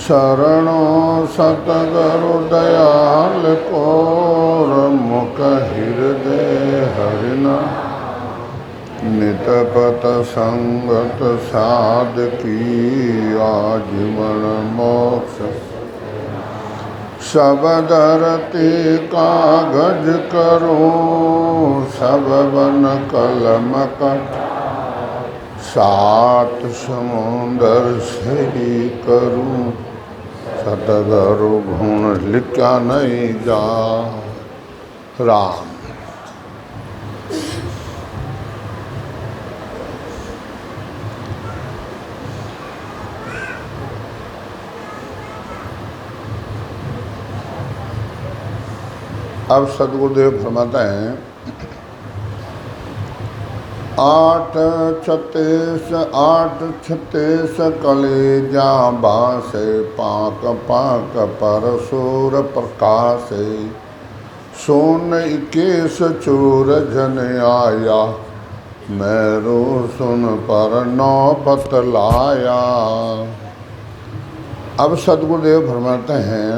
शरणो सतगुरु Dayal core मुख हृदय हरिना नितपत संगत साध की आजीवन मोक्ष सब धरती कागज करूं सब वन कलम कट सात समुंदर सही करूं सतगुरु गुण लिखा नहीं जा। राम। अब सदगुरुदेव फरमाते हैं 8 36 कलेजा बासे पाक पाक पर सूर प्रकाशे सोन 21 चूर जन आया मेरो सुन पर नौबत लाया। अब सदगुरुदेव फरमाते हैं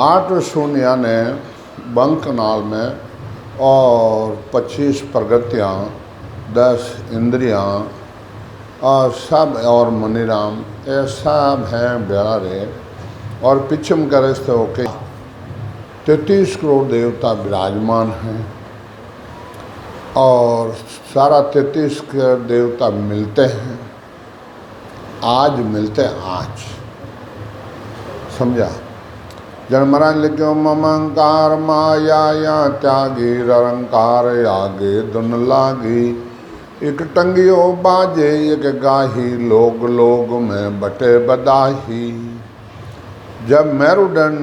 8 शून्य ने बंकनाल में और 25 प्रगतियाँ 10 इंद्रियाँ और सब और मनीराम ये सब हैं प्यारे और पिछम करस्थ होके 33 करोड़ देवता विराजमान हैं और सारा 33 करोड़ देवता मिलते हैं आज मिलते हैं आज। समझा। जनमरण लिखो ममंकार माया या त्यागी रंकार आगे दुन लागी एक टंगियो बाजे एक गाही लोग लोग में बटे बदाही। जब मेरुदंड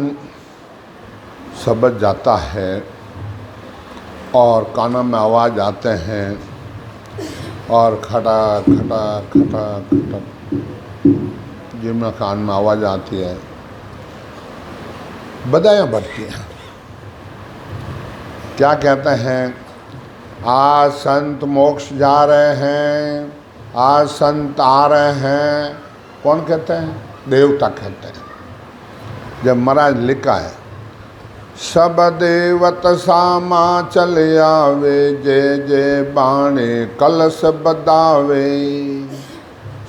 शब्द जाता है और कानों में आवाज़ आते हैं और खटा खटा खटा खटा जिनमें कान में आवाज़ आती है बधाइयाँ बढ़ती हैं। क्या कहते हैं आज संत मोक्ष जा रहे हैं आज संत आ रहे हैं। कौन कहते हैं? देवता कहते हैं। जब महाराज लिखा है सब देवत सामा चले आवे जे जे बाणे कलश बदावे।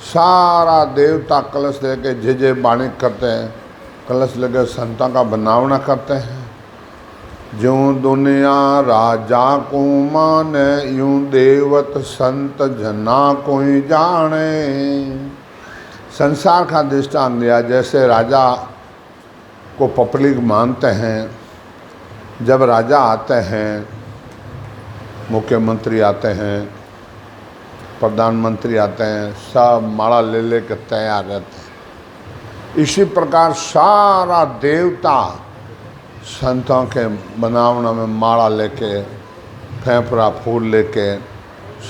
सारा देवता कलश लेके जे जे बाणी करते हैं कलश लगे संतों का बनावना करते हैं। ज्यों दुनिया राजा को माने यूं देवत संत जना कोई जाने। संसार का दृष्टांत दिया जैसे राजा को पब्लिक मानते हैं। जब राजा आते हैं मुख्यमंत्री आते हैं प्रधानमंत्री आते हैं सब माला ले ले कर तैयार रहते हैं। इसी प्रकार सारा देवता संतों के बनावना में माला लेके फेंफड़ा फूल लेके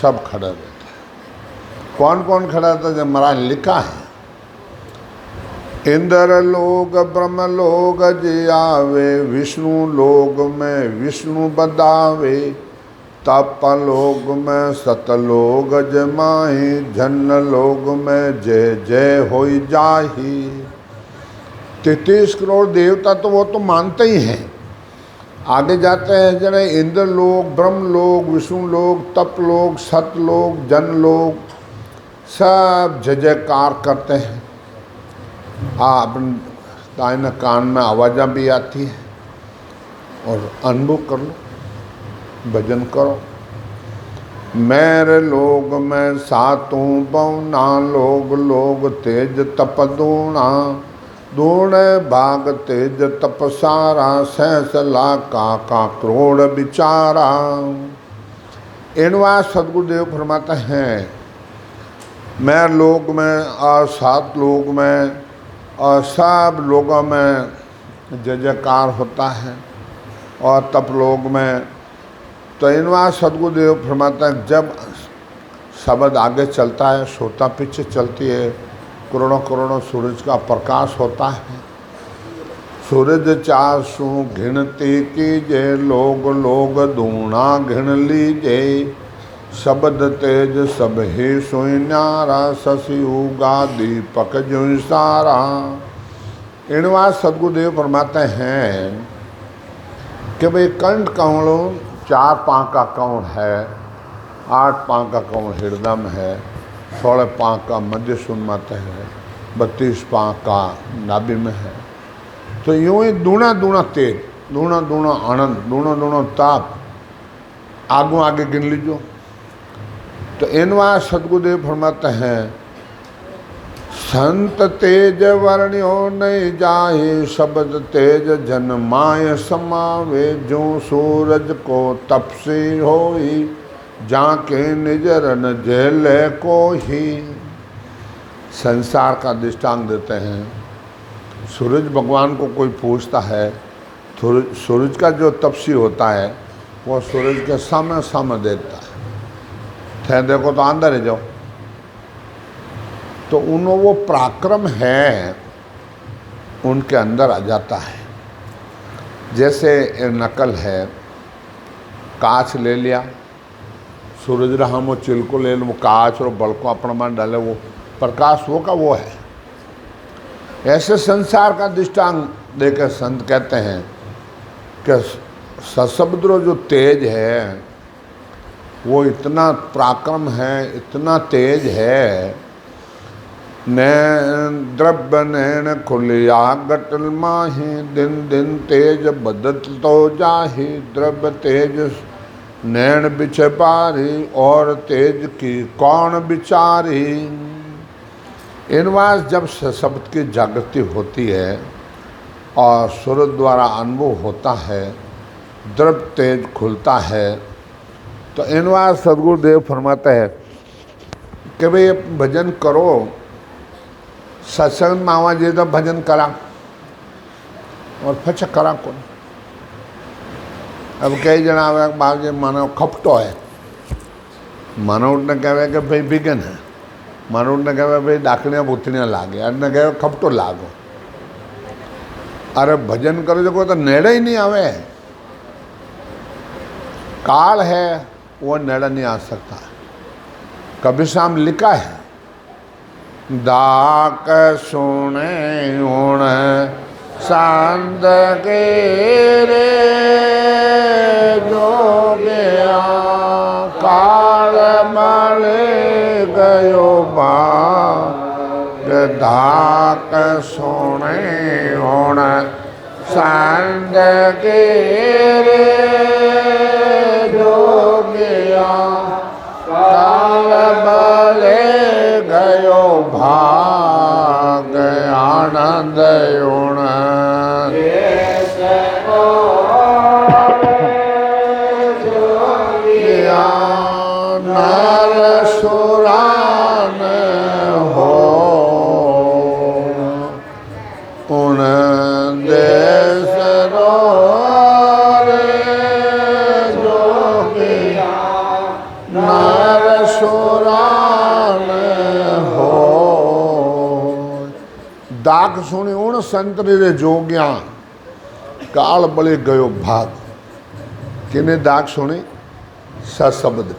सब खड़े रहते हैं। कौन कौन खड़ा रहता है? जब महाराज लिखा है इंद्र लोग ब्रह्म लोग जियावे विष्णु लोग में विष्णु बदावे तप लोग में सतलोग जमाही जन लोग में जय जय होई जाही। 33 करोड़ देवता तो वो तो मानते ही हैं। आगे जाते हैं जरा इंद्र लोग ब्रह्म लोग विष्णु लोग तप लोग सत लोग जन लोग सब जय जयकार करते हैं। अपने कान में आवाज़ें भी आती है और अनुभव कर लो भजन करो। मेरे लोग में सातों बौना लोग लोग तेज तप दूना दूणे भाग तेज तप सारा सहस लाका का करोड़ बिचारा। इनवा सदगुरुदेव फरमाते हैं मैं लोग में और 7 लोग में और सब लोगों में जय जयकार होता है और तप लोग में। तो इनवा सदगुरुदेव फरमाता है जब शब्द आगे चलता है श्रोता पीछे चलती है करोड़ों करोड़ों सूरज का प्रकाश होता है। सूरज 400 घिनती कीजे लोग लोग दूना घिन लीजे शब्द तेज सब ही सोई न्यारा, शशि उगा दीपक जो सारा। इनवास सदगुरुदेव फरमाते हैं कि भाई कंठ कौड़ों 4 पाँव का कौड़ है, 8 पाँव का कौड़ हृदय में है, 16 पाँव का मध्य सुन्मत है, 32 पाँव का नाभि में है। तो यूं ही दूना दूना तेज, दूना दूना आनंद, दूना दूना ताप आगू आगे गिन लीजो। तो इनवा सदगुरुदेव फरमाते हैं संत तेज वर्ण्यो नहीं जाहि, शब्द तेज जन माय समावे। जो सूरज को तपसी होई, जाके निजरन जेले को ही। संसार का दृष्टांत देते हैं। सूरज भगवान को कोई पूछता है, सूरज का जो तपसी होता है वो सूरज के सामने सामने देखता है, थे देखो तो अंदर ही जाओ। तो उन वो पराक्रम है उनके अंदर आ जाता है। जैसे नकल है, कांच ले लिया, सूरज रहा वो चिलको ले लो, वो कांच और बल को अपना मान डाले, वो प्रकाश वो का वो है। ऐसे संसार का दृष्टांत देकर संत कहते हैं कि सशब्द जो तेज है वो इतना पराक्रम है, इतना तेज है। नैन द्रव्य नैन खुलिया गटल माही, दिन दिन तेज बदत तो जाही। द्रव्य तेज नैन बिछ पारी, और तेज की कौन विचारी। इनवास जब शब्द की जागृति होती है और सूरज द्वारा अनुभव होता है, द्रव्य तेज खुलता है, तो इनवास सदगुरुदेव फरमाते हैं कि भाई भजन करो। सत्संग में आवा जे तो भजन करा और फिर करा कौन। अब कई जना आवे बाप जी मानव खपटो है, मानव ने कहे कि भाई बिगन है, मानव ने कहे भाई डाकणिया भूतणिया लागे, अने कहे खपटो लागो। अरे भजन करो जो तो नेड़े ही नहीं आवे, काल है वो नेड़ा नहीं आ सकता। कबीर साहब लिखा है, दाक सुने हुण सांद के रे, जो गया काल मले गयो भाग। दाक सुने हुण सांद के रे, जो गया काल मले गयो भाग। आनंद उण नर सुरान हो, उण देश रो नर सुरान हो। दाग सुनी उण संतरी रे जोग्या, काल बले गयो भाग। किने दाग सुनी? सशब्द,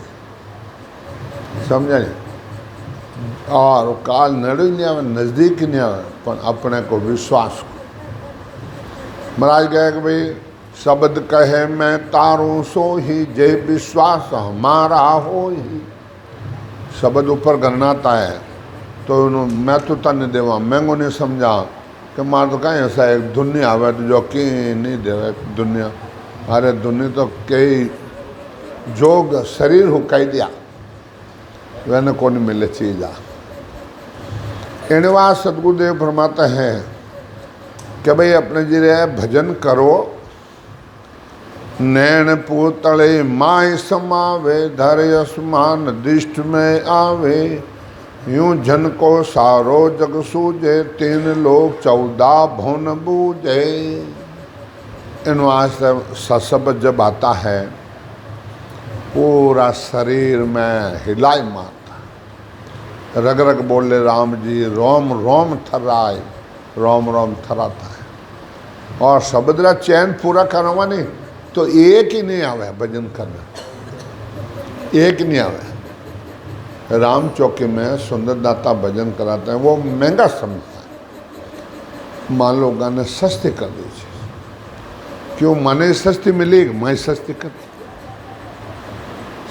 समझा नहीं। और काल नड़ी नहीं आवे, नजदीक नहीं आवे, पर अपने को विश्वास को। महाराज कहे कि भाई शब्द कहे मैं तारू सो ही, जय विश्वास हमारा हो ही। शब्द ऊपर गणनाता है तो मैं तो तन देवा, मैंगो नहीं समझा कि मार तो कहीं ऐसा एक दुनिया आवे तो जो कि नहीं देवे दुनिया। अरे दुनिया तो कई जोग शरीर हो कह दिया, वह को नहीं मिले चीज आ। इनवा सदगुरुदेव फरमाते हैं कि भाई अपने जी रे भजन करो। नैन पूतले माय समावे, धर आसमान दृष्ट में आवे। यूं जन को सारो जग सूझे, 3 लोग 14 भुवन बूझे। इनवा सशब्द जब आता है पूरा शरीर में हिलाई मारता, रग रग बोले राम जी, रोम रोम थर्राए, रोम रोम थराता है। और शब्द रा चैन पूरा करवा नहीं तो एक ही नहीं आवे भजन करना। एक नहीं आवे। राम चौकी में सुंदरदाता भजन कराते हैं, वो महंगा समझता है। मान लो गाने सस्ते कर दीजिए, क्यों माने सस्ती मिलेगी, मैं सस्ती कर,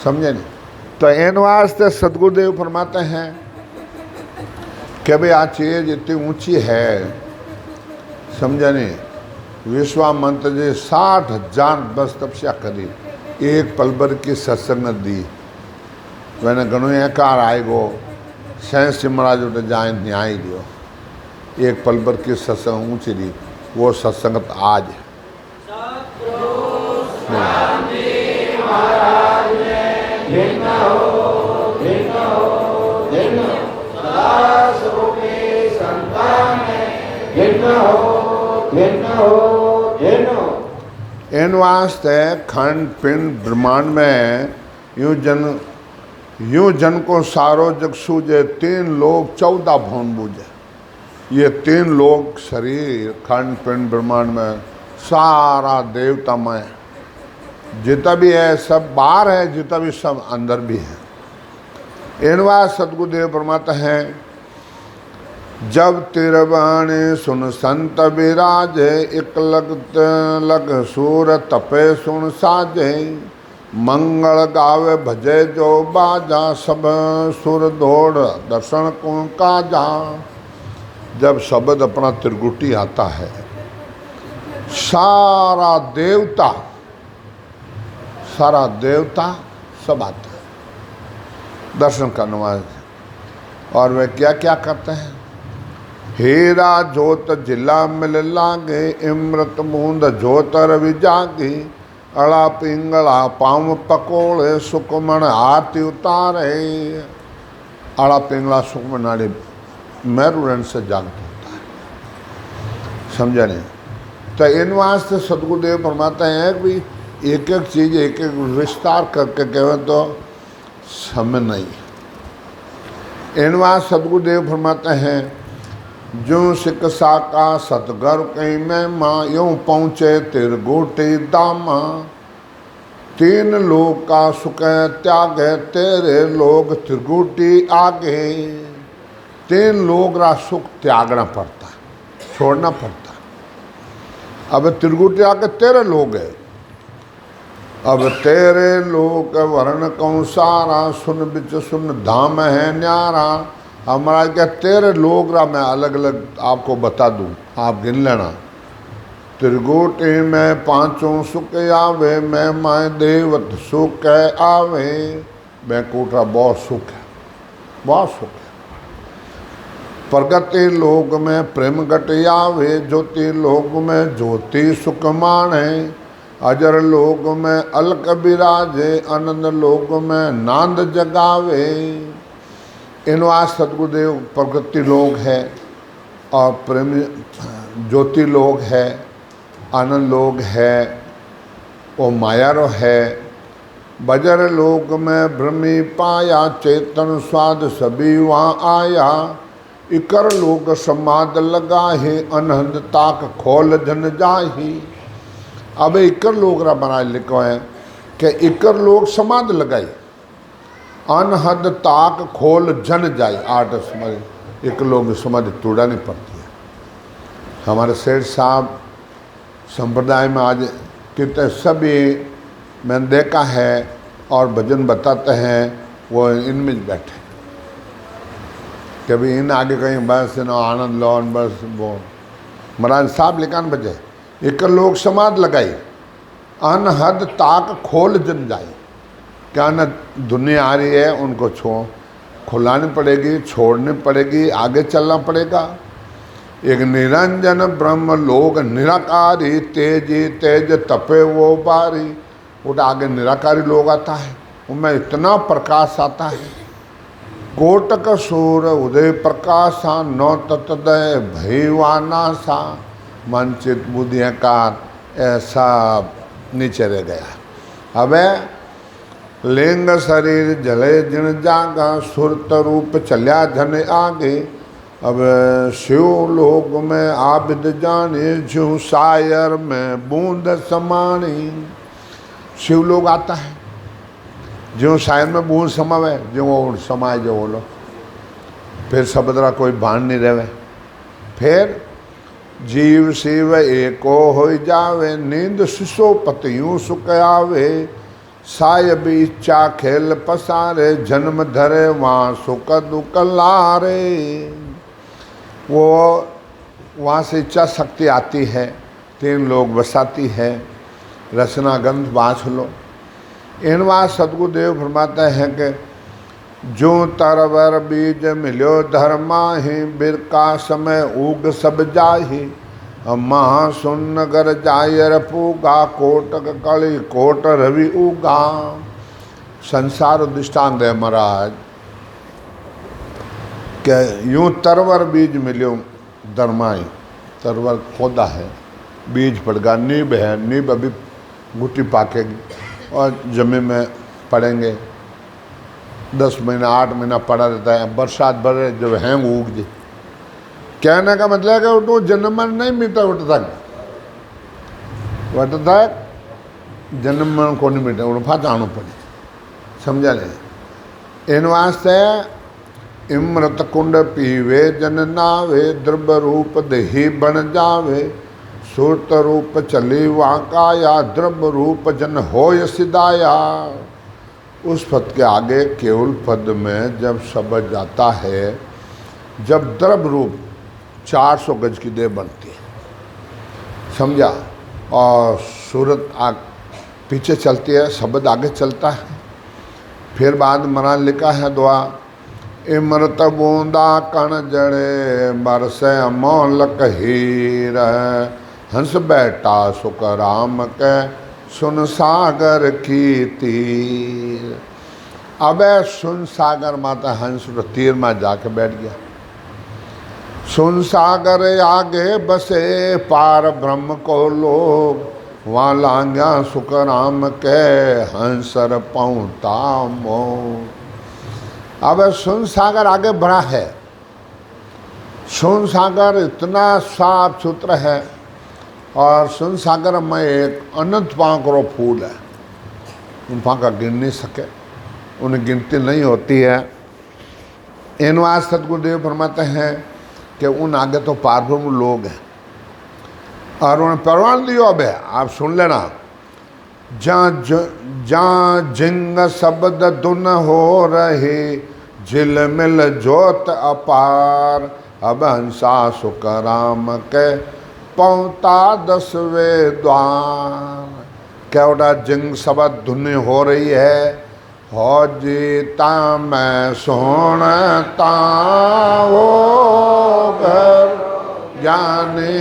समझे नहीं। तो इन वास्ते सदगुरुदेव फरमाते हैं कि भाई आ चीज इतनी ऊंची है, समझे नहीं। विश्वामित्र जी 60,000 वर्ष तपस्या करी, एक पल भर की सत्संग दी। मैंने घणो कार आएगो सैंस महाराज उठ जाए न्याय दियो, एक पल भर की सत्संग ऊंची दी, वो सत्संगत आज है। इन वास्ते खंड पिंड ब्रह्मांड में यूं जन को सारो जग सूझे, 3 लोग 14 भवन बूझे। ये 3 लोग शरीर खंड पिंड ब्रह्मांड में सारा देवतामय जितना भी है सब बाहर है, जितना भी सब अंदर भी है। इन वास्ते सदगुरुदेव फरमाते हैं, जब तिरवाणी सुन संत विराजे, एक लग सूर तपे सुन साजे, मंगल गावे भजे जो बाजा, सब सुर दौड़ दर्शन को काजा। जब शब्द अपना त्रिगुटी आता है, सारा देवता सब आता है दर्शन करने वाले। और वे क्या क्या करते हैं, हीरा जोत जिला मिल लागे, इमृत बूंद जोत रवि जागी, अड़ा पिंगला पाँव पकोड़े, सुकमण आरती उतारे। अड़ा पिंगला सुकमण नाड़ी मेरुदंड से जागृत होता है, समझा नहीं। तो इन वास्ते सदगुरुदेव फरमाते हैं कि एक एक चीज़ एक एक विस्तार करके कहें तो समय नहीं। इन वास्ते सदगुरुदेव फरमाते हैं, जो शिक्षा का सतगर कहीं में माँ, यूँ पहुँचे तिरगुटी दामा। 3 लोग का सुख त्यागे, तेरे लोग त्रिगुटी आगे। 3 लोग का सुख त्यागना पड़ता है, छोड़ना पड़ता है। अब त्रिगुटी आगे तेरे लोग है, अब तेरे लोग वर्ण कौन सारा, सुन बिच सुन धाम है न्यारा। हमारा क्या तेरे लोग रा मैं अलग अलग आपको बता दूं, आप गिन लेना। त्रिगुटी में 5 सुख आवे, मैं माय देवत सुख आवे। बैकुंठा बहुत सुख है, बहुत सुख है। प्रगति लोग में प्रेम घट आवे, ज्योति लोग में ज्योति सुख माने। अजर लोग में अलक विराजे, आनंद लोग में नांद जगावे। इन वास्ते सदगुरुदेव प्रगति लोग है और प्रेम ज्योति लोग है, आनंद लोग है, वो मायारो है। बजर लोग में भ्रमी पाया, चेतन स्वाद सभी वहाँ आया। इकर लोग समाद लगा है, अनहद ताक खोल जन जाही। अब इकर लोग रा बना लिखो है कि इकर लोग समाध लगाई, अनहद ताक खोल जन जाए। 8 समझ एक लोग समझ तोड़ा नहीं पड़ती है। हमारे सेठ साहब संप्रदाय में आज कितने सभी मैंने देखा है और भजन बताते हैं, वो इनमें बैठे कभी इन आगे कहीं बस न आनंद लो बस वो महाराज साहब लिखान बजे। एक लोग समाध लगाई, अनहद ताक खोल जन जाए। क्या न दुनिया आ रही है, उनको खुलानी पड़ेगी, छोड़नी पड़ेगी, आगे चलना पड़ेगा। एक निरंजन ब्रह्म लोग निराकारी, तेजी तेज तपे वो बारी। उठ आगे निराकारी लोग आता है, उनमें इतना प्रकाश आता है। कोटक सूर उदय प्रकाशा, नौ तत्दय भैवाना सा। मन चित बुद्धि अहंकार ऐसा नीचे रह गया। अब लिंग शरीर जले जिन जागा, सुरत रूप चल्या जन आगे। अब शिव लोक में आबिद जाने, ज्यों शायर में बूंद समानी। शिव लोग आता है, जो शायर में बूंद समावे जो वो समाए जो बोलो, फिर सबदरा कोई भान नहीं रहे। फिर जीव शिव एको हो जावे, नींद सुसो पतियों सुख आवे, सायब इच्छा खेल पसारे, जन्म धरे वहाँ सुख दुख लारे। वो वहाँ से इच्छा शक्ति आती है, 3 लोग बसाती है, रचना ग्रंथ बाँच लो। इन बात सतगुरुदेव फरमाते हैं कि जो तरवर बीज मिलो धर्माहि, बिरका समय उग सब जाहि, महा सुन गर जायर पूगा, कोटक कली कोट रवि उगा। संसार दृष्टांत है महाराज कि यूं तरवर बीज मिलो धर्माहि, तरवर खोदा है, बीज पड़गा, नींब है, नींब अभी गुटी पाकेगी और जमीन में पड़ेंगे, 10 महीना 8 महीना पड़ा रहता है, बरसात भरे जब हैंग उग जाए। कहने का मतलब है कि वो जन्म नहीं मिलता, उठ तक जन्म को नहीं मिलता, उठ फाचाणु पड़े, समझा ले। इन वास्ते इमृत कुंड पीवे जन नावे, द्रव्य रूप देही बन जावे, सुरत रूप चली वाकाया, द्रव्य रूप जन होय सिदाया। उस पद के आगे केवल पद में जब शब्द जाता है, जब द्रव्य रूप 400 गज की देह बनती है, समझा, और सूरत पीछे चलती है, शब्द आगे चलता है। फिर बाद महाराज लिखा है दुआ, इमृत बूंदा कण जड़े, बरसे अमोलक हीर, हंस बैठा सुख राम के, सुन सागर की तीर। अब सुन सागर माता हंस तीर में जाके बैठ गया। सुन सागर आगे बसे, पार ब्रह्म को लोग, वहाँ लांग्या सुख राम के, हंसर पहुँता मोह। अब सुन सागर आगे बढ़ा है। सुन सागर इतना साफ सुथरा है, और सुन सागर में एक अनंत पांकरो फूल है, उन पांका गिन नहीं सके, उन्हें गिनती नहीं होती है। इन बात सतगुरुदेव फरमाते हैं कि उन आगे तो पारब्रह्म लोग हैं, और उन्हें प्रमाण दियो। अब है, आप सुन लेना, जहाँ जिंग शब्द दुन हो रहे, झिलमिल ज्योत अपार, अब हंसा सुख राम के, पौता 10वें द्वार। क्या उड़ा जिंग शब्द धुन हो रही है, हो जीता मैं सुनता हो घर ज्ञानी,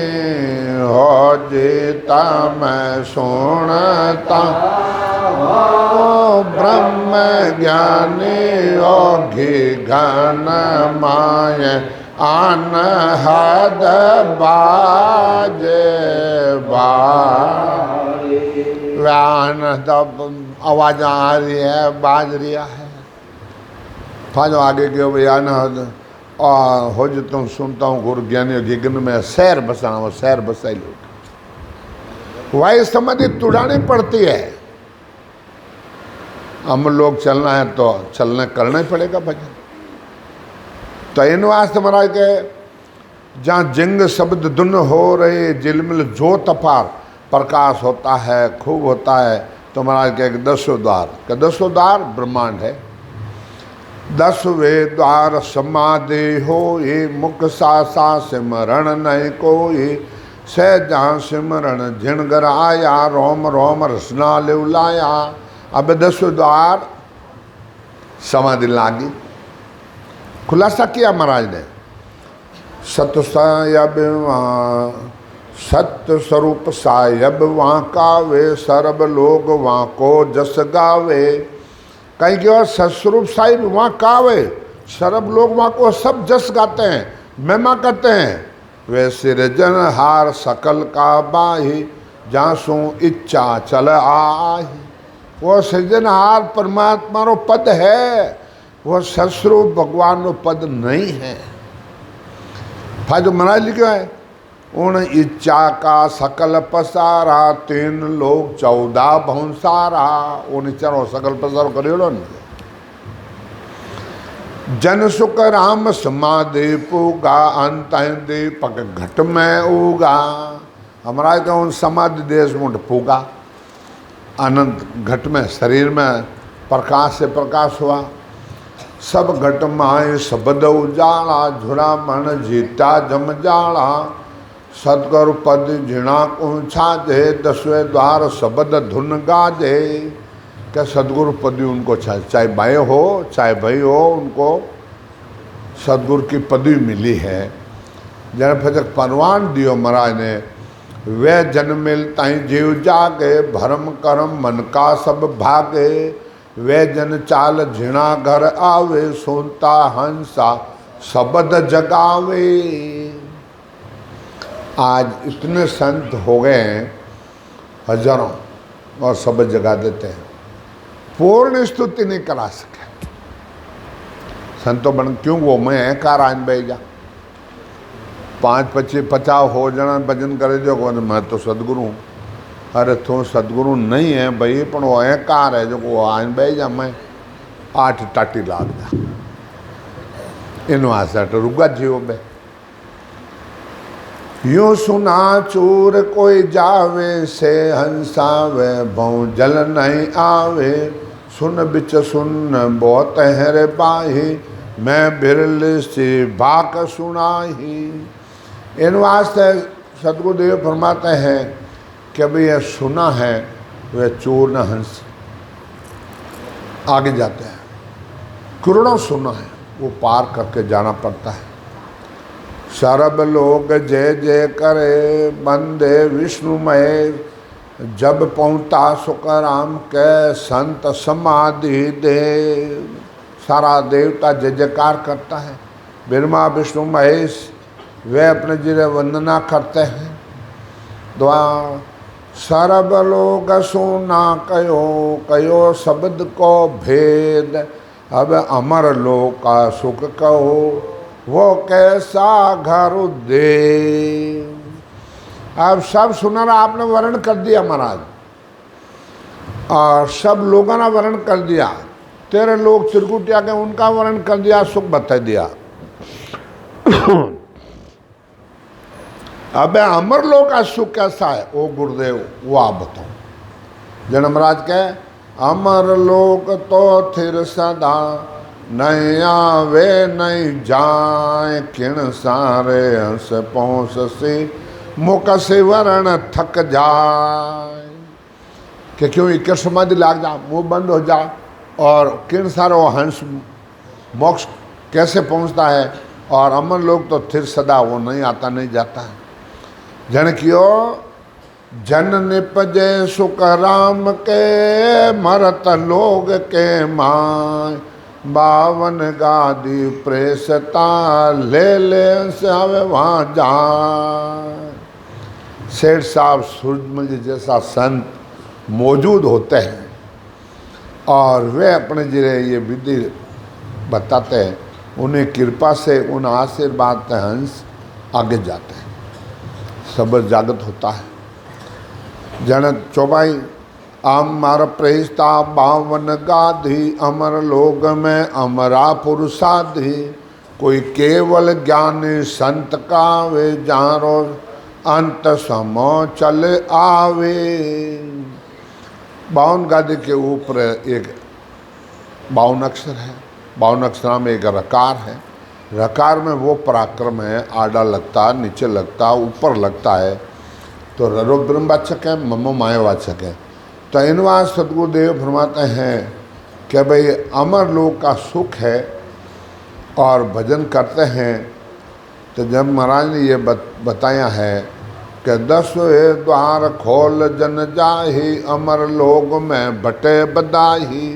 हो जीता मैं सुनता हो ब्रह्म ज्ञानी, ओ घी घन माय आन हद बाजे व्यान, आवाज आ रही है, बाज रिया है। फाजो आगे क्यों भैया न और हो जो तुम सुनता हूँ गुरु ज्ञानी गिगन में शहर बसाना, वो शहर बसाई लोग वही समाधि तुड़ानी पड़ती है। हम लोग चलना है तो चलना करना ही पड़ेगा भजन। तो इन वास्ते महाराज के जहाँ जिंग शब्द धुन हो रहे, झिलमिल ज्योत अपार, प्रकाश होता है, खूब होता है। तो महाराज के 10 द्वार का 10 द्वार ब्रह्मांड है। 10वें द्वार समाधि हो, ये मुख सा सिमरण नहीं कोई, सहजा सिमरण झिणगर आया, रोम रोम रसना लिवलाया। अब 10 द्वार समाधि लागी। खुलासा किया महाराज ने, सत सायब वहाँ, सत्य स्वरूप सायब वहाँ कावे, सर्व लोग वहाँ को जस गावे। कहीं की और सत्स्वरूप साहिब वहाँ कावे, सर्व लोग वहाँ को सब जस गाते हैं, महिमा करते हैं। वे सिरजनहार सकल का बाही, जहाँ सो इच्छा चल आही। वो सृजनहार परमात्मा रो पद है, वो सत्स्वरूप भगवान रो पद नहीं है। फायदो महाराज लिखो है उन इच्छा का सकल पसारा, 3 लोग 14 भंसारा। उन इच्छा सकल पसारो करेड़ो ने। जन सुख राम समाधि पूगा, अंत दीपक घट में उगा। हमारा तो उन समाधि देश मुठ पूगा, अनंत घट में शरीर में प्रकाश से प्रकाश हुआ। सब घट माए शब्द उजाला, झुरा मन जीता जम जाला। सतगुरु पद झिणा ऊंचा जे, 10वें द्वार शब्द धुन गाजे। क्या सदगुरु पदवी उनको चाहे भाई हो चाहे भाई हो, उनको सदगुरु की पदवी मिली है। जन फजक परवान दियो महाराज ने, वे जन्म मिलता ही जीव जागे, भरम करम मन का सब भागे। वे जन चाल झिणा घर आवे, सुनता हंसा शब्द जगावे। आज इतने संत हो गए हैं हजारों, और शब्द जगा देते हैं। पूर्ण स्तुति नहीं करा सके संतों बन, क्यों वो मैं कार आन बह जा 5-25-50 हो जना भजन करे जो को मैं तो सदगुरु हूँ। अरे तू सदगुरु नहीं है भाई, पण वो कार है जो को आन बह जा, मैं 8 टाटी लाग जा इन वास्ते रुगा जीव बे। यूं सुना चूर कोई जावे, से हंसावे भौ जल नहीं आवे। सुन बिच सुन बहुत है रे बाही, मैं बिरल सी बाक सुनाही। इन वास्ते सदगुरुदेव फरमाते हैं कि भाई यह सुना है, वह चोर न हंस आगे जाते हैं। करोड़ों सुना है, वो पार करके जाना पड़ता है। सर्व लोग जय जय करे, बंदे विष्णुमय। जब पहुँचा सुखराम के, संत समाधि दे। सारा देवता जय जयकार करता है। ब्रह्मा विष्णु महेश वे अपने जिले वंदना करते हैं। दुआ सर्व लोग सुना कयो, कयो शब्द को भेद। अब अमर लोक का सुख कहो, वो कैसा घर दे। अब सब सुनर आपने वर्णन कर दिया महाराज, और सब लोगों ने वर्णन कर दिया। 13 लोग चिरकुटिया के उनका वर्णन कर दिया, सुख बता दिया। अब अमर लोक का सुख कैसा है, ओ गुरुदेव वो आप बताओ। जन्मराज के अमर लोक तो थिर सदा, नहीं आवे नहीं जाए। किण सारे हंस पहुँच से, मुख से वरण थक जाए। कि क्यों एक समाधि लाग जा, मुंह बंद हो जाए, और किन सारो हंस मोक्ष कैसे पहुंचता है। और अमर लोग तो थिर सदा, वो नहीं आता नहीं जाता है। जन क्यों जन निपजे सुख राम के, मरत लोग के माय। 52 गादी प्रेसता, ले से आवे वहाँ जाए। सेठ साहब सूरजमल जी जैसा संत मौजूद होते हैं, और वे अपने जिले ये विधि बताते हैं। उन्हें कृपा से, उन आशीर्वाद से हंस आगे जाते हैं, सबर जागृत होता है। जन चौबाई अमर प्रेस्ता 52 गाधी, अमर लोग में अमरा पुरुषाधि। कोई केवल ज्ञानी संत का, वे जानो अंत समो चल आवे। 52 गादी के ऊपर एक 52 अक्षर है। 52 अक्षर में एक रकार है। रकार में वो पराक्रम है, आड़ा लगता, नीचे लगता, ऊपर लगता है। तो ररो ब्रह्मवाचक है, ममो मायावाचक है। तो इनवा सदगुरुदेव फरमाते हैं कि भाई अमर लोक का सुख है, और भजन करते हैं। तो जब महाराज ने ये बताया है कि 10वें द्वार खोल जन जाही, अमर लोक में बटे बदाही।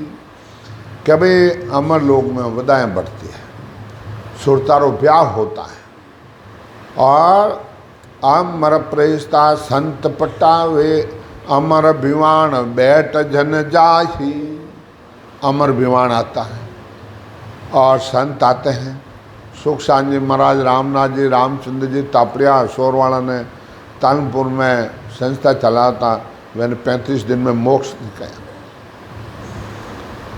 कि भाई अमर लोक में बदाएँ बढ़ती है, सुरतारो ब्याह होता है। और अमर प्रेस्ता संत पटावे, अमर विवाण बैठ जन जाही। अमर विवाण आता है, और संत आते हैं, सुखसान जी महाराज, रामनाथ जी, रामचंद्र जी तापड़िया सोरवाड़ा ने तानपुर में संस्था चलाया था, मैंने 35 दिन में मोक्ष दिखाया।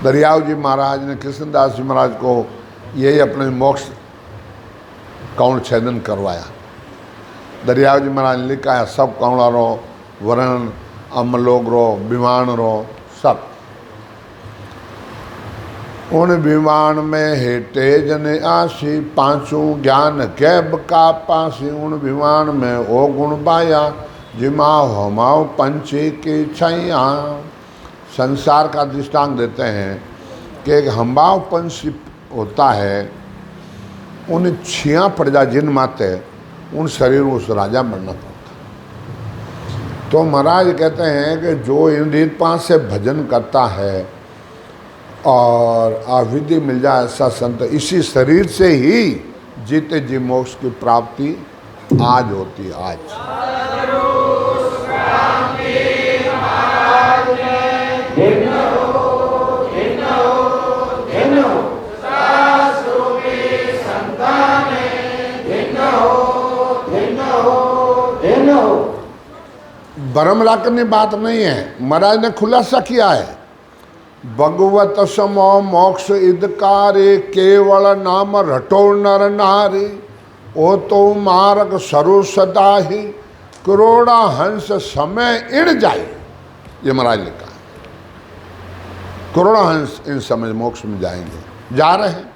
दरियाव जी महाराज ने कृष्णदास जी महाराज को यही अपने मोक्ष कौण छेदन करवाया। दरियाव जी महाराज ने लिखा है, सब कौड़ा रो, वरण अमलोग रो, विमान रो, सब उन विमान में हेटे जने आसी, पांचों ज्ञान कैब का पासी। उन विमान में ओ गुण पाया, जिमाओ हमाओ पंछी की छैया। संसार का दृष्टांत देते हैं कि एक हम्बाव पंछी होता है, उन छिया प्रजा जिन माते उन शरीर उस राजा बनना पड़ता। तो महाराज कहते हैं कि जो इंद्रिय पास से भजन करता है और आविधि मिल जाए ऐसा संत, इसी शरीर से ही जीते जी मोक्ष की प्राप्ति आज होती है। आज भरम रखने बात नहीं है, महाराज ने खुलासा किया है। भगवत समो मोक्ष इदकारे, केवल नाम रटो नर नारी। ओ तो मार्ग सरु सदा ही, करोड़ा हंस समय इण जाए। ये महाराज ने कहा, करोड़ा हंस इन समय मोक्ष में जाएंगे, जा रहे हैं।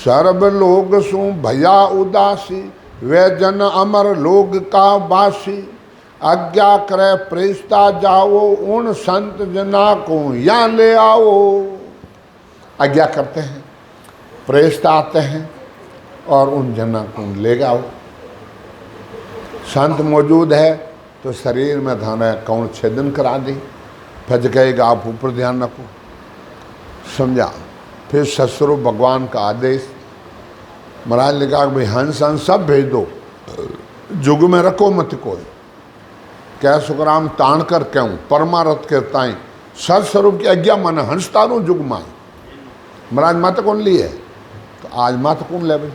सर्व लोग सु भया उदासी, वे जन अमर लोग का वासी। आज्ञा करे प्रेषता जाओ, उन संत जना को यहाँ ले आओ। आज्ञा करते हैं, प्रेषता आते हैं और उन जना को ले आओ। संत मौजूद है तो शरीर में धन है, कौन छेदन करा दी, फज गएगा, आप ऊपर ध्यान रखो, समझा। फिर ससुर भगवान का आदेश, महाराज ने कहा भाई हंस हंस सब भेज दो, जुग में रखो मत कोई। कह सुखराम ताण कर क्यों, परमारथ के ताई सर स्वरूप की आज्ञा मन हंस तारू जुग माई। महाराज मत कौन ली है, तो आज मत कौन ले भाई।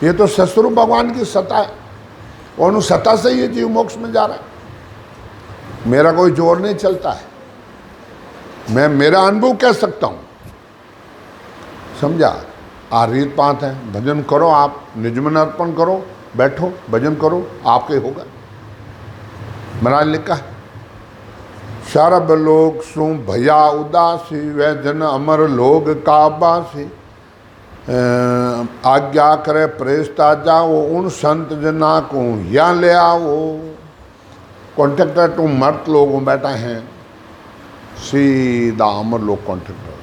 ये तो ससुर भगवान की सत्ता है, और उन सत्ता से ये जीव मोक्ष में जा रहा है। मेरा कोई जोर नहीं चलता है, मैं मेरा अनुभव कह सकता हूँ, समझा। आ रीत पात है, भजन करो, आप निज मन अर्पण करो, बैठो भजन करो, आपके होगा। महाराज लिखा, सर्व लोग सु भया उदासी, वे जन अमर लोग का बासी। आज्ञा करे प्रेषता जाओ, उन संत जना को यहाँ ले आओ। कॉन्ट्रैक्टर टू मर्त लोग बैठा हैं, सीधा अमर लोग कॉन्ट्रैक्टर।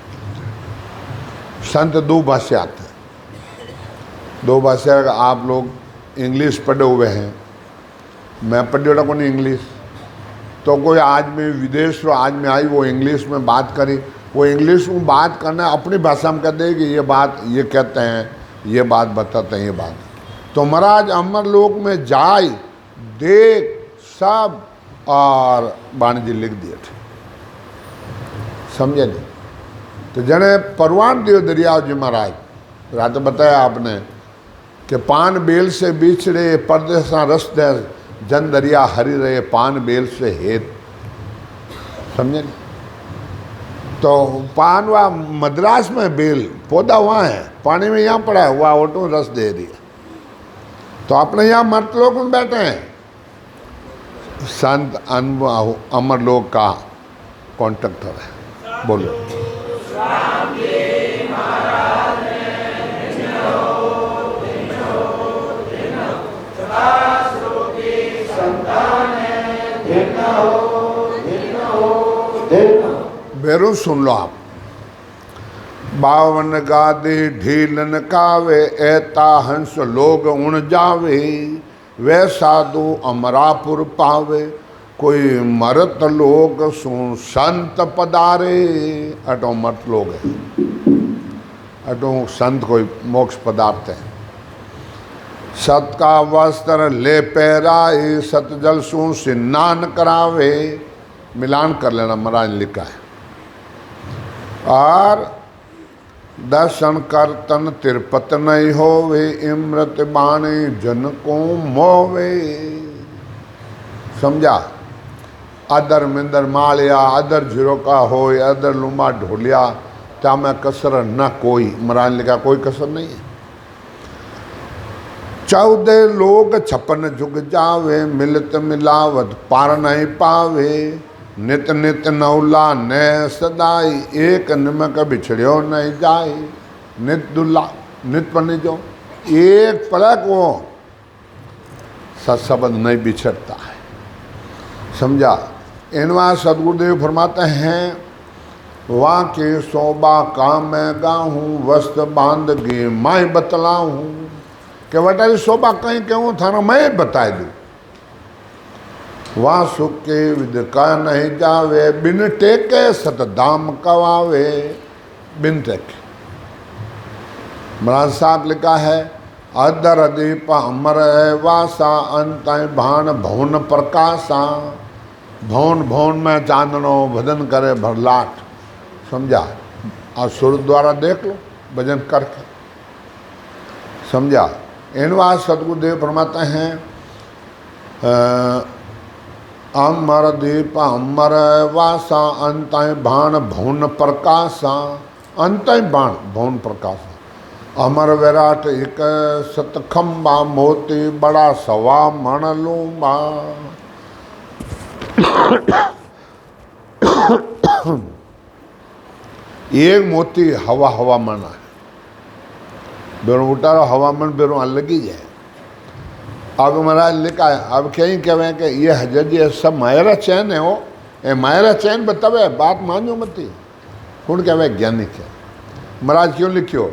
संत दो भाषा आते हैं, दो भाषा। आप लोग इंग्लिश पढ़े हुए हैं, मैं पढ़े को नहीं इंग्लिश। तो कोई आज में विदेश रो आज में आई, वो इंग्लिश में बात करी, वो इंग्लिश में बात करना अपनी भाषा में कर दे कि ये बात ये कहते हैं, ये बात बताते हैं, ये बात। तो महाराज अमर लोक में जाए, देख सब, और वाणिज्य लिख दिए थे, समझे नहीं। तो जने परवान दियो दरियाव जी महाराज, रात बताया आपने कि पान बेल से बिछड़े, परदेसा रस दे, जन दरिया हरि रहे, पान बेल से हेत, समझे। तो पान वहाँ मद्रास में बेल पौधा वहाँ है, पानी में यहाँ पड़ा है, वहाँ ऑटो रस दे दिया। तो अपने यहाँ मर्त लोग में बैठे हैं, संत अनुभव अमर लोग का कॉन्ट्रैक्टर है। बोलो बेरू सुन लो आप। बावन गादी ढीलन कावे, ऐता हंस लोग उण जावे। वे साधु अमरापुर पावे, कोई मरत लोग सु संत पदारे। अटो मत लोग है, अटो संत कोई मोक्ष पदार्थ है। सत का वस्त्र ले पैराए, सत जल सु स्नान करावे। मिलान कर लेना, महाराज लिखा है। और दर्शन कर तन तिरपत नहीं होवे, इमृत बाणी जन को मोवे। समझा? अदर मिंदर मालिया, अदर झिरोका होय, अदर लुमा ढोलिया, त्या में कसर न कोई। महाराज लिखा कोई कसर नहीं है। 14 लोग 56 जुग जावे, मिलत मिलावत पार नहीं पावे। नित नित नौला न सदाई, एक निमक बिछड़ियो नहीं जाए। नित दुल्ला नित पन्नी जो एक पलक वो सत्सबंध नहीं बिछड़ता है। समझा? इनवा सदगुरुदेव फरमाते हैं, वहाँ के शोभा का मैं गाहूँ, वस्त्र बांध गे मैं बतलाऊँ। कि वटारी शोभा कहीं क्यों थाना मैं बता दूँ। वहाँ सुख के विद का नहीं जावे, बिन टेके सत दाम कवावे। बिन टेके महाराज साहब लिखा है, अदर दीप अमर वासा, अंत भान भवन प्रकाशा। भवन भवन में चांदनो भजन करे भरलाट। समझा? और सुर द्वारा देख लो भजन करके। समझा? इनवा सदगुरुदेव फरमाते हैं, अमर दीप अमर वासा, अंत बाण भवन प्रकाशा। अंत बाण भवन प्रकाशा। अमर विराट एक सतखम्बा, मोती बड़ा सवा मण लूंबा। एक मोती हवा हवा मन है। बेरों उठारो हवा मन बेरों अलग ही है। अब महाराज लिखा है, अब कहीं कहें कि ये हजर जी सब मायरा चैन है। वो ए मायरा चैन बतावे, बात मानो मती। कौन कहे ज्ञानिक है। महाराज क्यों लिखियो,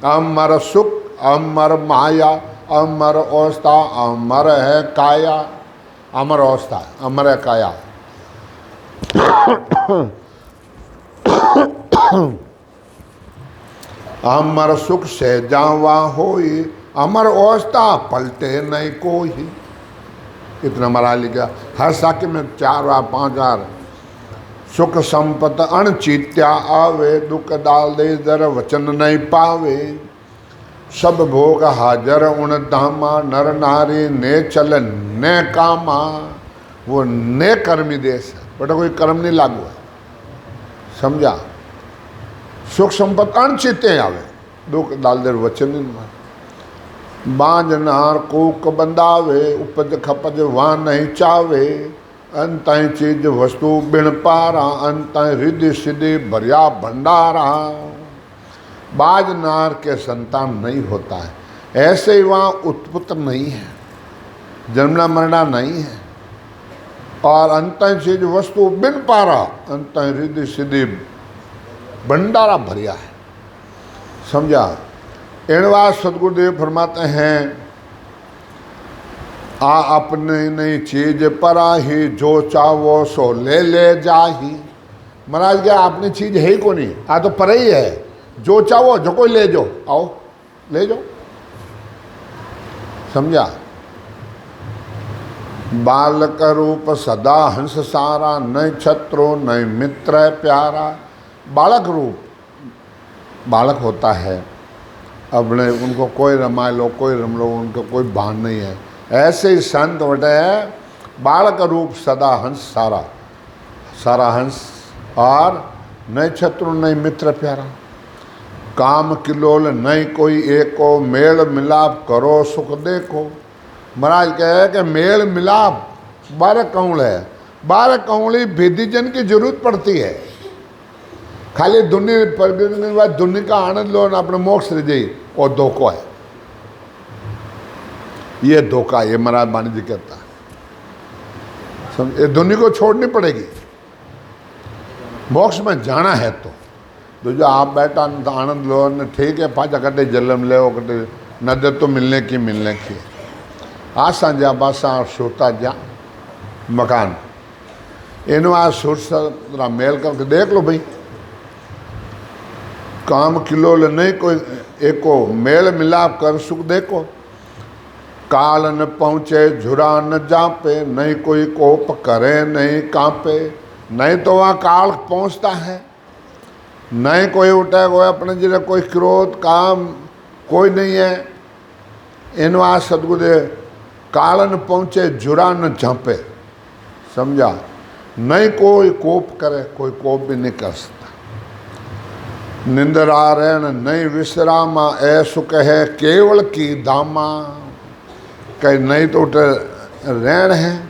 अमर सुख अमर माया, अमर अवस्था अमर है काया। अमर अवस्था अमर है काया। अमर सुख से जावा होई, अमर अवस्था पलटे नहीं कोई। इतना महाराज लिखा। हर साके में 4 बार 5 बार सुख संपत अणचित्या आवे, दुख डाल दे जर वचन नहीं पावे। सब भोग हाजर उन धामा, नर नारी ने चल ने कामा। वो ने कर्मी देश है, बेटा कोई कर्म नहीं लागू है। समझा? सुख संपत अणचित्ते आवे, दुख डाल दे वचन नहीं माने। बांझ नार कूक बंदावे, उपज खपज वहाँ नहीं चावे। अंत चीज वस्तु बिन पारा, अंत रिद्धि सिद्धि भरिया भंडारा। बाज नार के संतान नहीं होता है, ऐसे ही वहाँ उत्पुत्र नहीं है, जन्मना मरना नहीं है। और अंत चीज वस्तु बिन पारा, अंत रिद्धि सिद्धि भंडारा भरिया है। समझा? एणवा सदगुरुदेव फरमाते हैं, आ अपने नहीं चीज पराही, जो चाहो सो ले ले जाही। महाराज क्या अपनी चीज है ही को नहीं, आ तो पर ही है। जो चाहो जो कोई ले जाओ, आओ ले जाओ। समझा? बालक रूप सदा हंस सारा, न छत्रो न मित्र प्यारा। बालक रूप बालक होता है, अपने उनको कोई रमा लो कोई रम लो, उनको कोई भान नहीं है। ऐसे ही संत बटे है, बालक रूप सदा हंस सारा, सारा हंस। और न छत्रु नहीं मित्र प्यारा। काम किलोल नहीं कोई एको, मेल मिलाप करो सुख देखो। महाराज कहे कि मेल मिलाप 12 कौल है, 12 कौली भेदीजन की जरूरत पड़ती है। खाली दुनिया पर बाद दुनिया का आनंद लो ना अपने मोक्ष ले जाइए, और धोखा है। ये धोखा, ये महाराज वाणी जी कहता है। समझ? ये दुनिया को छोड़नी पड़ेगी, मोक्ष में जाना है तो जो आप बैठा आनंद लो न, ठीक है। पाँच कटे जलम ले कटे नजर तो मिलने की आसा जा बासा सोता जा मकान। इनवा सुर से मेल करके देख लो भाई। काम किलो ले नहीं कोई एको, मेल मिलाप कर सुख देखो। काल न पहुँचे झुरा न जापे, नहीं कोई कोप करे नहीं कांपे। नहीं तो वहाँ काल पहुँचता है, नहीं कोई उठे कोई अपने जिले कोई क्रोध काम कोई नहीं है। इन आ सदगुरुदेव कालन पहुँचे जुरा न झांपे, समझा। नहीं कोई कोप करे, कोई कोप भी नहीं कर सकता। निंदरा रहन नहीं विश्रामा, ऐ सुख है केवल की दामा। कहीं नहीं तो उठे रहन है,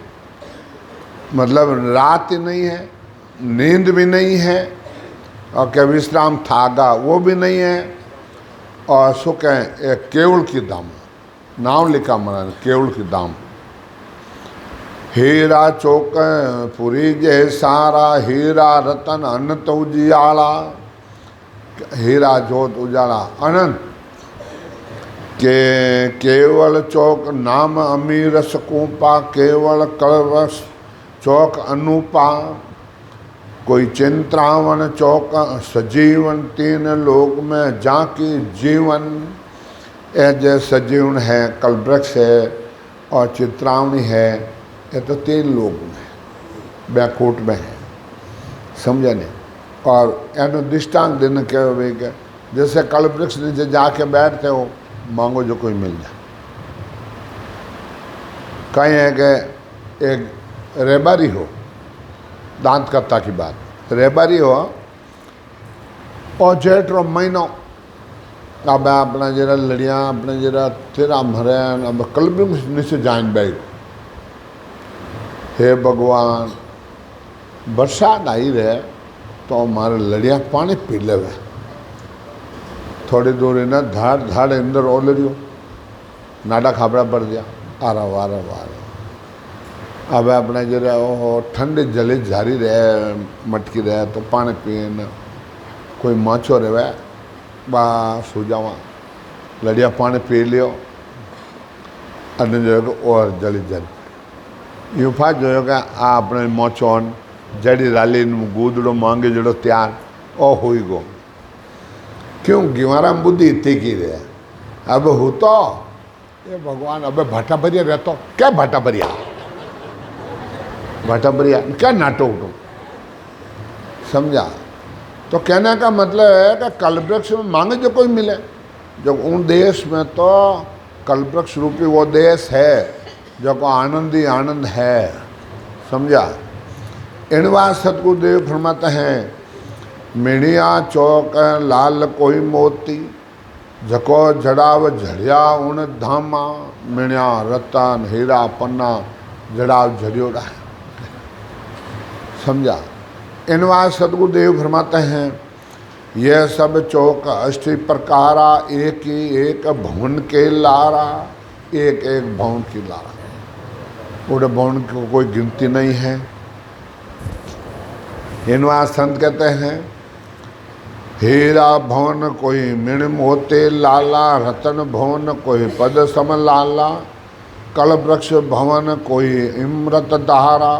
मतलब रात ही नहीं है, नींद भी नहीं है, और क्या विश्राम थागा वो भी नहीं है, और सुख है एक केवल की दाम। नाम लिखा महाराज केवल की दाम। हीरा चौक पुरी जय सारा, हीरा रतन अनंत उजियाला। हीरा जोत उजाला अनंत के केवल चौक नाम अमीर सकूपा, केवल कलवश चौक अनूपा। कोई चिंत्रावन चौक सजीवन, तीन लोक में जाकी जीवन। जो सजीवन है, कलवृक्ष है और चित्रावणी है, ये तो तीन लोग में बैकूट में है, समझे नहीं। और एनो दृष्टांत दिन के जैसे कलवृक्ष नीचे जाके बैठते हो, मांगो जो कोई मिल जाए। कहीं है कि एक रेबारी हो, दांत कत्ता की बात, रेबारी हो और जेठ रो महीनो, अब अपना जरा लड़िया अपने जरा तेरा मरे, अब कलवृक्ष नीचे जान बैठ। हे भगवान बरसात आई रहे तो हमारे लड़िया पानी पी लेवे। थोड़ी दूर ना धाड़ धाड़ अंदर ओ लड़ियो नाडा खाबड़ा पड़ गया, आरा वारा वारा। अब अपने जरा वो ठंडी जली जारी रहे, मटकी रहे तो पानी पिए न। कोई माछो रहे बस हो जावा, लड़िया पानी पी लियो, अने जो और जली जली यूँ फा जो आ अपने मोचोन जड़ी राली गूदड़ो मांगे जड़ो त्यार ओ हुई गो। क्यों गिवारा बुद्धि इतनी की रहे। अब हो तो ये भगवान, अब भाटा भरिया रहता क्या भाटा भरिया, भाटा भरिया क्या नाटो उठो, समझा। तो कहने का मतलब है कि कलवृक्ष में मांगे जो कोई मिले। जब उन देश में तो कलवृक्ष रूपी वो देश है जो को आनंद ही आनंद है, समझा। इनवा सतगुरुदेव फरमाते हैं, मिणिया चौक लाल कोई मोती, जको जड़ाव झड़िया उन धामा। मिणिया रतन हीरा पन्ना जड़ाव झड़ियोड़ा है, समझा। इनवा सतगुरुदेव फरमाते हैं, यह सब चौक अष्टि प्रकारा, एक ही एक भवन के लारा। एक एक भवन की लारा, पूरे भवन की कोई गिनती नहीं है। इनवा संत कहते हैं, हीरा भवन कोई मिण मोते लाला, रतन भवन कोई पद सम लाला। कलवृक्ष भवन कोई इमृत धारा,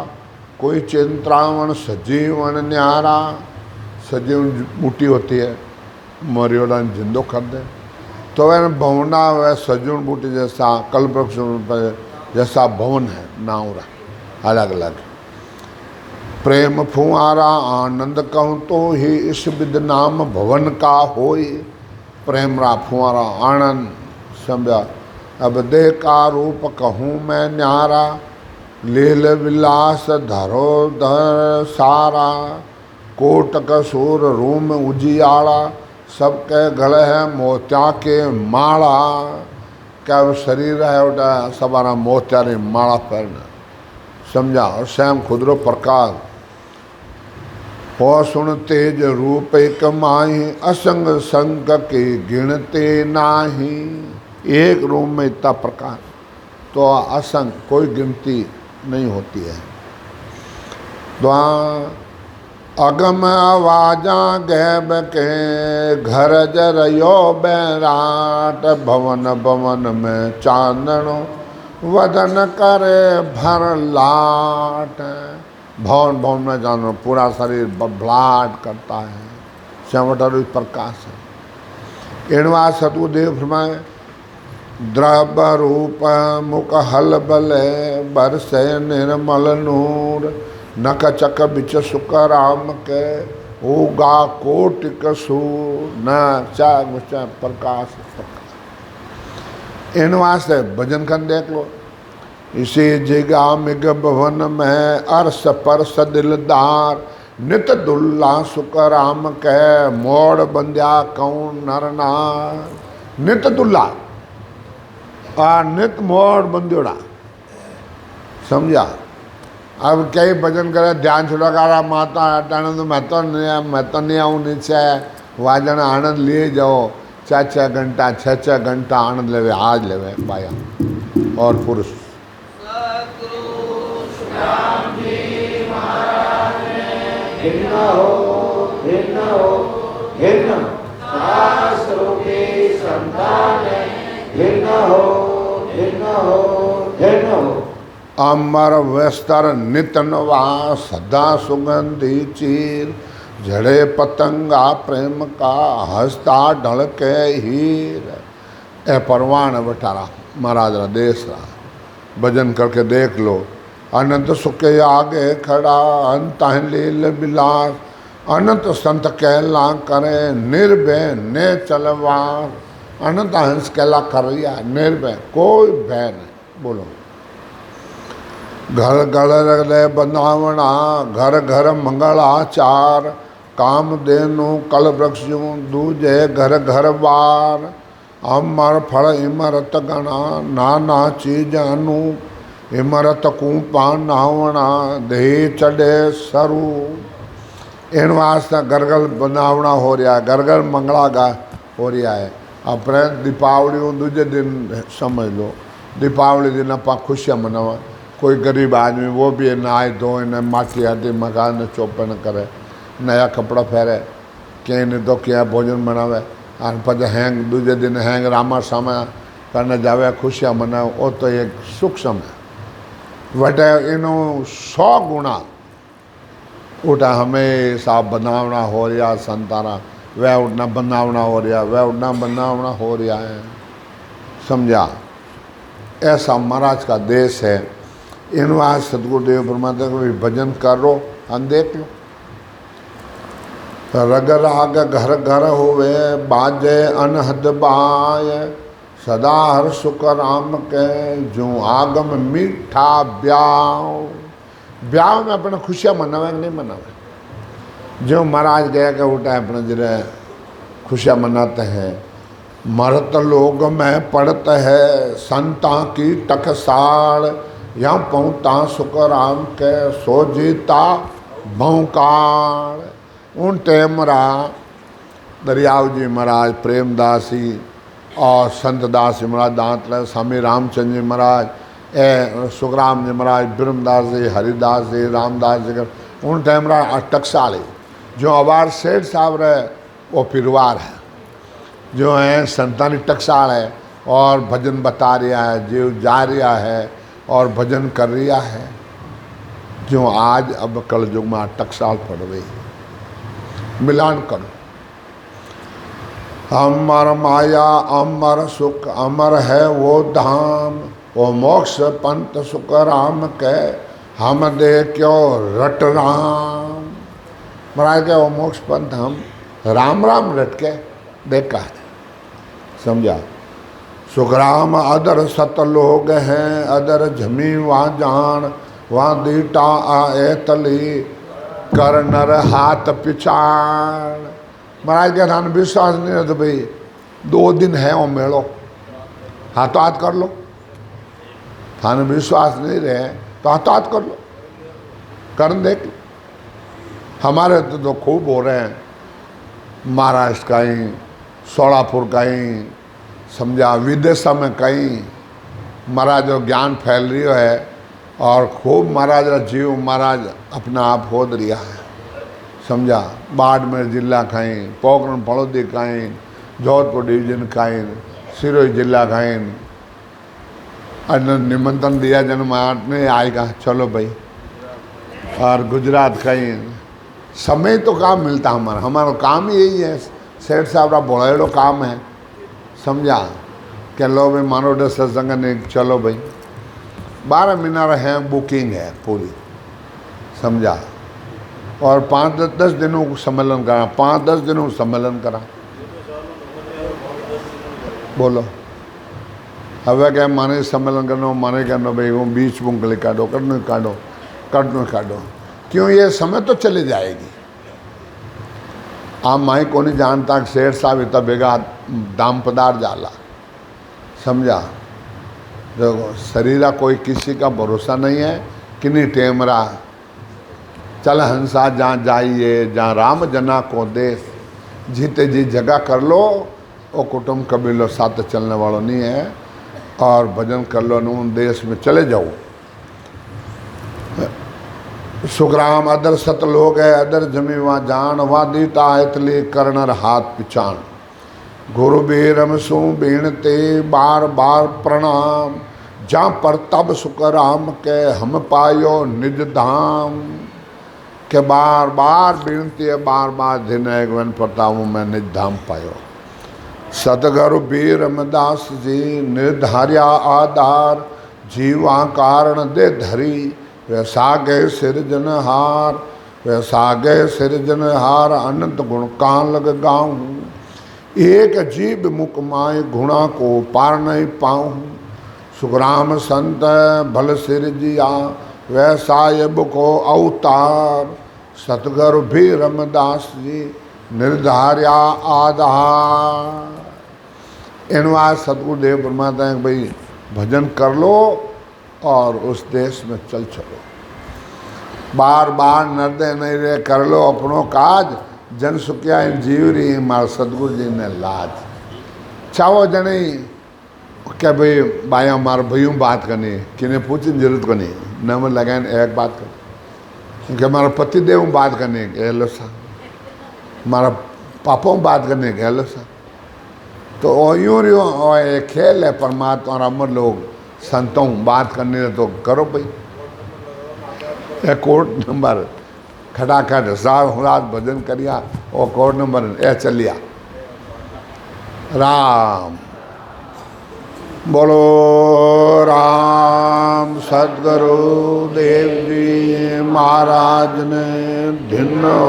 कोई चिंत्रावन सजीवन न्यारा। सजीवन बूटी होती है, मरियोड़ा जिंदो कर दे तो वह भवना वह सजीवन बूटी जैसा कलवृक्ष जैसा भवन है नाउरा, अलग अलग। प्रेम फुआरा आनंद कहूँ तो ही, इस विद नाम भवन का होई। प्रेम रा फुआरा आनंद समझा। अब देह का रूप कहूँ मैं न्यारा, लील विलास धरोधर सारा। कोटक सूर रूम उजियाड़ा, सबके गले है मोत्या के माला। क्या वो शरीर है उठा सबारा मोत्या रे माला पहनना, समझा। और श्याम खुदरो प्रकाश हो सुन तेज रूप एक माही, असंग संग के गिनते नाही। एक रूम में इतना प्रकाश तो असंग कोई गिनती नहीं होती है। द्वा अगम आवाजा गैब के घर जरयो बैराट। भवन भवन में चांदनो वदन करे भर लाट। भवन भवन में चांदनो पूरा शरीर बबलाट करता है, श्यामटर प्रकाश है। इणवा सतगुरुदेव फरमाए, द्रव रूप मुख हल बल बरसे निर्मल नूर। नक चक बिच सुख राम के होगा कोटि कसूर न चाग प्रकाश। इन वास्ते भजन खन देख लो। इसी जगह मिग भवन में अरस पर सदिलदार नित दुल्ला सुख राम कह मोड़ बंध्या कौन नर नार। नित दुल्ला नित मोड़ बंध्योड़ा, समझा। अब कई भजन करे ध्यान छुड़ा रहा माता आनंद मैं तो नहीं आऊँ नीचे वाजन आनंद लिए जाओ 4-4 घंटा 6-6 घंटा आनंद लेवे आज लेवे पाया। और पुरुष अमर वस्त्र नित नवा सदा सुगंधी चीर जड़े पतंगा प्रेम का हंसता ढल के हीर। ए परवान बटारा महाराज रा देश रा भजन करके देख लो। अनंत सुख के आगे खड़ा अंत लील बिलास अनंत संत कहला करे निर्भय ने चलवार। अनंत हंस कहला कर रिया निर्भय कोई भय नहीं। बोलो घर घर रगले बंधावना घर घर मंगलाचार काम देनु कल वृक्षों दूजे घर घर बार। अमर फल इमरत गणा नाना चीज अनु इमरत कूपा नावना दे चढ़े सरू। इन वास्ते घर घर बनावना हो रहा है, घर घर मंगला गा हो रहा है। अपने दीपावली दूजे दिन समझ लो दीपावली दिन आप खुशियाँ मनावा। कोई गरीब आदमी वो भी नहाए धोए न माटी आदि मकान चौपन करे नया कपड़ा फेरे कहीं ने तो क्या भोजन बनावे और पच हैंग दूजे दिन हैंग रामा सामा करने जावे खुशियाँ मनावे। वो तो एक सुख समय वटे इनो 100 गुणा उठा हमेशा बनावना हो रहा संताना वह उठना बनावना हो रहा वह उठना बनावना हो रहा है। समझा ऐसा महाराज का देश है। इन वास्ते सतगुरुदेव परमात्मा का भी भजन करो हम देख लो। रग राग घर घर होवे बाजे अनहद बाय सदा हर सुख राम के जो आगम मीठा ब्याह। ब्याह में अपने खुशियाँ मनावे नहीं मनावे। जो महाराज गया के उठा अपने जरा खुशियाँ मनाते हैं। मरत लोग में पड़ते है संता की टकसाल यहाँ पहुँचा सुख राम के सो जीता भौकाल। उन टेमरा दरियाव जी महाराज प्रेमदास जी और संत दास जी महाराज दांतले स्वामी रामचंद्र जी महाराज सुखराम जी महाराज ब्रह्मदास जी हरिदास जी रामदास जी उन टेमरा टकसाली जो अवार सेठ साहब रहे वो पिरवार है जो है संतानी टकसाल है और भजन बता रहा है जीव जा रहा है और भजन कर रहा है। जो आज अब कल युग में टकसाल पड़ रही मिलान करो। अमर माया अमर सुख अमर है वो धाम वो मोक्ष पंत सुख राम के हम दे क्यों रट राम। महाराज के वो मोक्ष पंथ हम राम राम रट के देखा है। समझा सुखराम अदर सत लोग हैं अदर जमी वहाँ जान वहाँ दीटा आए तली कर नर हाथ पिछाड़। महाराज के थाने विश्वास नहीं है तो भाई 2 दिन है वो मेड़ो हाथों हाथ कर लो। थाने विश्वास नहीं रहे तो हाथों हाथ कर लो कर देख लो। हमारे तो खूब हो रहे हैं महाराष्ट्र का ही सोलापुर का ही समझा विदेशों में कहीं महाराज जो ज्ञान फैल रही है और खूब महाराज रा जीव महाराज अपना आप होद रिया है। समझा बाड़मेर जिला कहीं पोखरण फड़ोदी कहीं जोधपुर डिवीजन कहीं सिरोही जिला कहीं निमंत्रण दिया जन्म में आएगा चलो भाई। और गुजरात कहीं समय तो काम मिलता हमारा काम यही है। सेठ साहब का बोलेड़ो काम है। समझा क्या लो भाई मानोडे सत्संग ने चलो भाई 12 महीना है बुकिंग है पूरी। समझा और 5-10 दिनों को सम्मेलन करा, 5-10 दिनों सम्मेलन करा। बोलो હવે કે માને सम्मेलन करना, माने करना भाई वो बीच बुंगली काटो, कटनो काटो, कटनो काटो। क्यों? ये समय तो चली जाएगी। आप माई को नहीं जानता कि शेर साहब इतना बेगा दाम पदार जाला, समझा? देखो शरीर कोई किसी का भरोसा नहीं है कि नहीं टेम रहा। चल हंसा जहाँ जाइए, जहाँ राम जना को देश, जीते जी जगह कर लो। वो कुटुंब कबीलों साथ चलने वालों नहीं है। और भजन कर लो, उन देश में चले जाओ। सुखराम अदर सत लोग है, अदर जमी वहाँ जान, वहाँ दीता इतली कर्णर हाथ पिछाण। गुरु बीरम सु बीणते बार बार प्रणाम, जहाँ पर तब सुखराम के हम पायो निज धाम। के बार बार बीणती है, बार बार दिन वन प्रताप मैं निज धाम पायो। सतगुरु बीर रमदास जी निर्धार्या आधार, जीवा कारण दे धरी, वैसा गए सिरजनहार, वैसा गए सिरजनहार, अनंत गुण कान लग गाऊँ। एक जीव मुख माय गुणा को पार नहीं पाऊँ। सुखराम संत भल सिर जिया, वैसा ये बुको अवतार। सतगुरु भी रमदास जी निर्धार्या आधार। इनवा सतगुरुदेव परमात्मा है भाई भजन कर लो और उस देश में चल चलो। बार बार नर्दे नहीं रे, कर लो अपनों काज, जन सुखिया इन जीव रही मार सतगुरु जी ने लाज। चाहो जने क्या भाई बाया मार भैयों बात करनी, किन्हें पूछने की जरूरत को नहीं, न मन लगाए एक बात कर कि हमारा पति देव बात करने के हेलो सा, हमारा पापों बात करने के हेलो सा। तो यूँ रे खेल है परमात्मा और अमर लोग संतों बात करने तो करो भाई। कोर्ट नंबर खटाखट रात भजन करिया और कोर्ट नंबर चलिया। राम बोलो राम। सदगुरु देव जी महाराज ने धिन्नो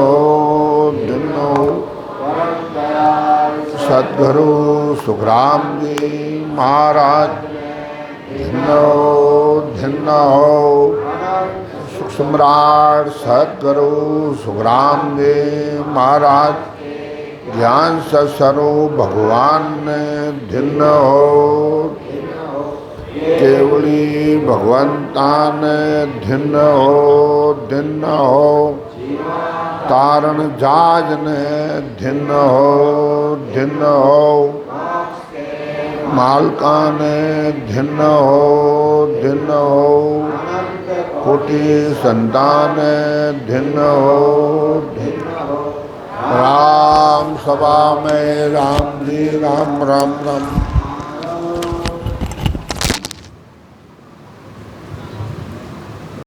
धिन्नो। सदगुरु सुखराम जी महाराज धिन्नो धिन्नो। सुख सम्राट सदगुरु सुखराम जी महाराज ज्ञान स्वरूप भगवान ने धिन्नो। केवली भगवंता ने धिन्नो धिन्नो। तारण जाज ने धिन्नो धिन्नो। मालका ने धिन्नो धिन्नो। कोटि संतान धिन्नो धिन्नो। राम सभा में राम जी राम राम राम।